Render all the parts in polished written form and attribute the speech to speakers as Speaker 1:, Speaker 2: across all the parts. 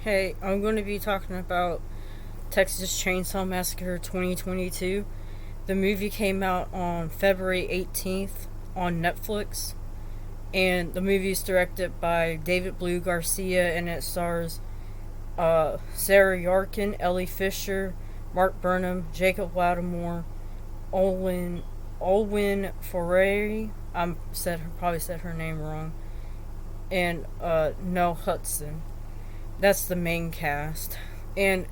Speaker 1: Hey, I'm going to be talking about Texas Chainsaw Massacre 2022. The movie came out on February 18th on Netflix, and the movie is directed by David Blue Garcia, and it stars Sarah Yarkin, Ellie Fisher, Mark Burnham, Jacob Lattimore, Olwen Ferrari. Probably said her name wrong, and Nell Hudson. That's the main cast. And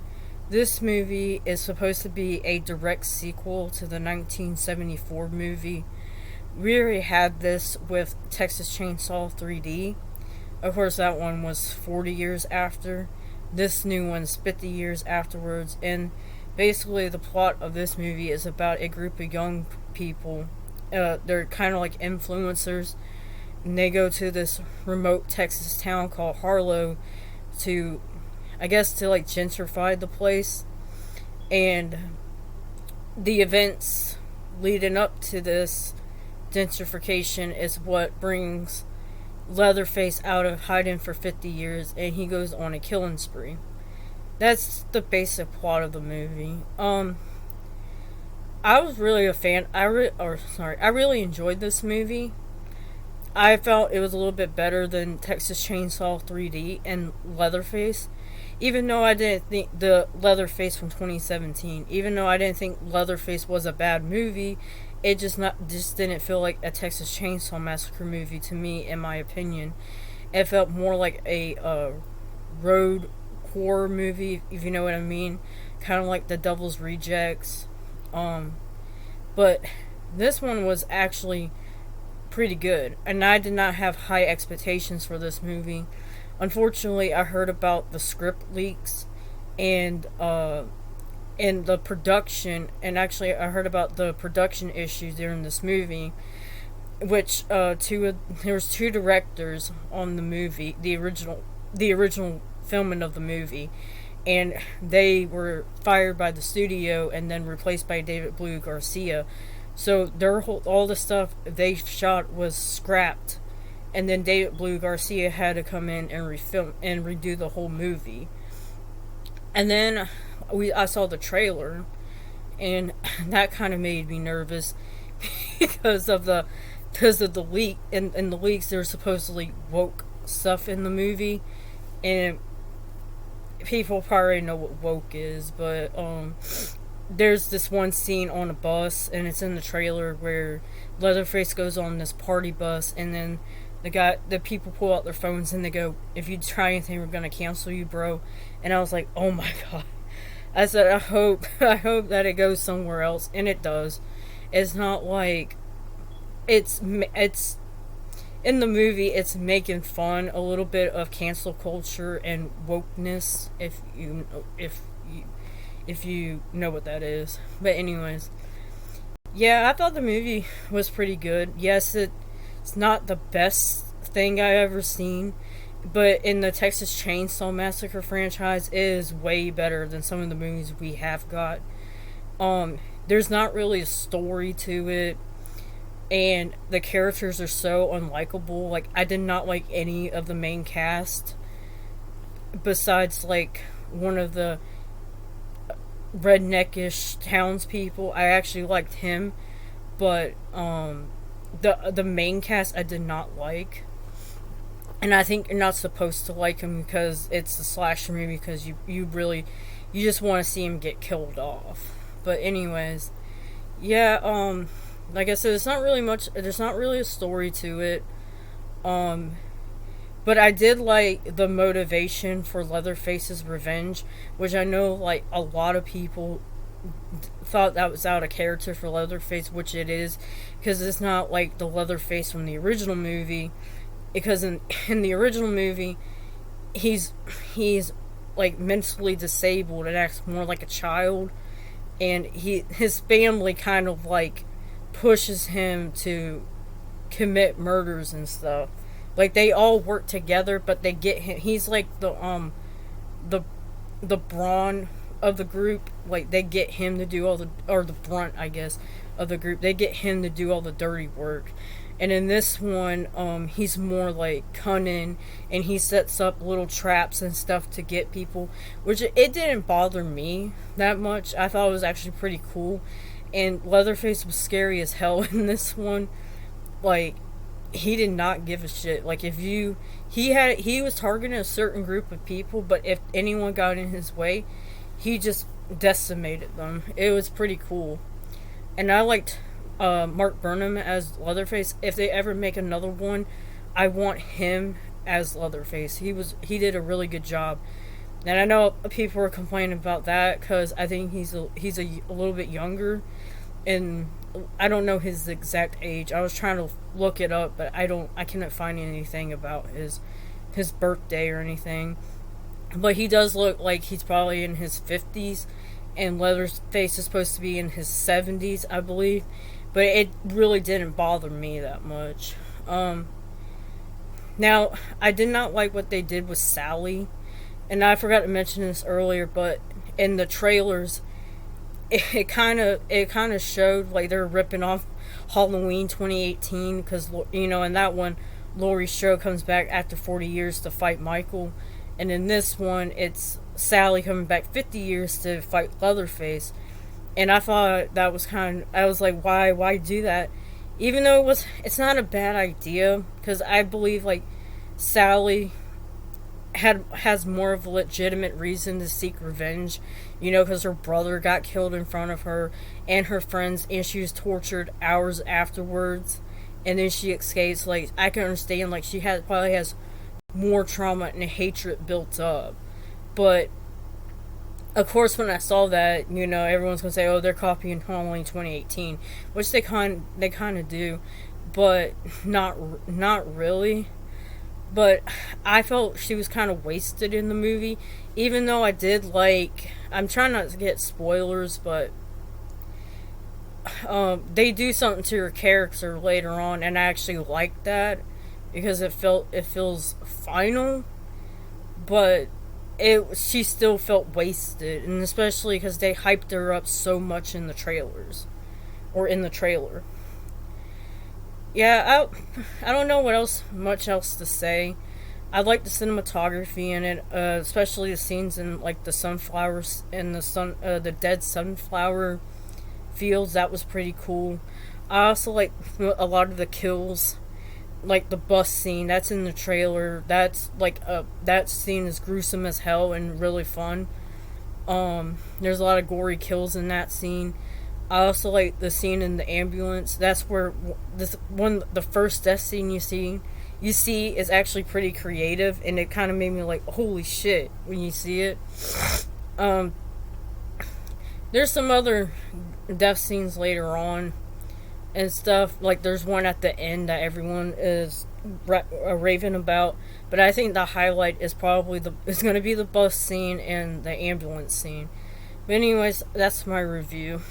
Speaker 1: this movie is supposed to be a direct sequel to the 1974 movie. We already had this with Texas Chainsaw 3D. Of course, that one was 40 years after. This new one's 50 years afterwards. And basically, the plot of this movie is about a group of young people. They're kind of like influencers. And they go to this remote Texas town called Harlow to, I guess, to like gentrify the place. And the events leading up to this gentrification is what brings Leatherface out of hiding for 50 years, and he goes on a killing spree. That's the basic plot of the movie. I was really a fan. I really enjoyed this movie. I felt it was a little bit better than Texas Chainsaw 3D and Leatherface. Even though I didn't think the Leatherface from 2017, even though I didn't think Leatherface was a bad movie, it just didn't feel like a Texas Chainsaw Massacre movie to me, in my opinion. It felt more like a road horror movie, if you know what I mean, kind of like The Devil's Rejects. But this one was actually pretty good, and I did not have high expectations for this movie. Unfortunately, I heard about the script leaks and the production, and actually I heard about the production issues during this movie, which there was two directors on the movie, the original filming of the movie, and they were fired by the studio and then replaced by David Blue Garcia. So all the stuff they shot was scrapped, and then David Blue Garcia had to come in and refilm and redo the whole movie. And then I saw the trailer, and that kind of made me nervous because of the leak. In the leaks, there's supposedly woke stuff in the movie, and people probably know what woke is, but there's this one scene on a bus, and it's in the trailer, where Leatherface goes on this party bus, and then the people pull out their phones and they go, "If you try anything, we're gonna cancel you, bro." And I was like, "Oh my god!" I said, I hope that it goes somewhere else," and it does. It's not like it's in the movie. It's making fun a little bit of cancel culture and wokeness, if you know what that is. But anyways, yeah, I thought the movie was pretty good. Yes, it's not the best thing I've ever seen, but in the Texas Chainsaw Massacre franchise, it is way better than some of the movies we have got. There's not really a story to it, and the characters are so unlikable. Like, I did not like any of the main cast, besides like one of the redneckish townspeople. I actually liked him, but the main cast I did not like, and I think you're not supposed to like him because it's a slasher movie, because you just want to see him get killed off. But anyways, yeah, like I said, it's not really much. There's not really a story to it. But I did like the motivation for Leatherface's revenge, which I know like a lot of people thought that was out of character for Leatherface, which it is, because it's not like the Leatherface from the original movie. Because in the original movie, he's like mentally disabled and acts more like a child, and his family kind of like pushes him to commit murders and stuff. Like, they all work together, but they get him. He's like the brawn of the group. Like, they get him to do all the brunt, I guess, of the group. They get him to do all the dirty work. And in this one, he's more like cunning, and he sets up little traps and stuff to get people, which it didn't bother me that much. I thought it was actually pretty cool. And Leatherface was scary as hell in this one. Like, he did not give a shit. Like, if you he was targeting a certain group of people, but if anyone got in his way, he just decimated them. It was pretty cool. And I liked Mark Burnham as Leatherface. If they ever make another one, I want him as Leatherface. He did a really good job. And I know people are complaining about that because I think he's a little bit younger, and I don't know his exact age. I was trying to look it up, but I cannot find anything about his birthday or anything. But he does look like he's probably in his 50s, and Leatherface is supposed to be in his 70s, I believe. But it really didn't bother me that much. Now, I did not like what they did with Sally. And I forgot to mention this earlier, but in the trailers, it kind of showed like they're ripping off Halloween 2018 because in that one, Laurie Strode comes back after 40 years to fight Michael, and in this one, it's Sally coming back 50 years to fight Leatherface. And I thought that was I was like, why do that? Even though it's not a bad idea, because I believe like Sally has more of a legitimate reason to seek revenge, because her brother got killed in front of her and her friends, and she was tortured hours afterwards, and then she escapes. Like, I can understand, like, she probably has more trauma and hatred built up. But of course, when I saw that, everyone's gonna say, "Oh, they're copying Halloween 2018," which they kind of do, but not really. But I felt she was kind of wasted in the movie, even though I did like. I'm trying not to get spoilers, but they do something to her character later on, and I actually like that because it feels final, but she still felt wasted, and especially because they hyped her up so much in the trailer. Yeah, I don't know much else to say. I like the cinematography in it, especially the scenes in like the sunflowers and the dead sunflower fields. That was pretty cool. I also like a lot of the kills, like the bus scene. That's in the trailer. That's like that scene is gruesome as hell and really fun. There's a lot of gory kills in that scene. I also like the scene in the ambulance. That's where the first death scene you see is actually pretty creative, and it kind of made me like, holy shit, when you see it. There's some other death scenes later on and stuff. Like, there's one at the end that everyone is raving about, but I think the highlight is probably it's going to be the bus scene and the ambulance scene. But anyways, that's my review.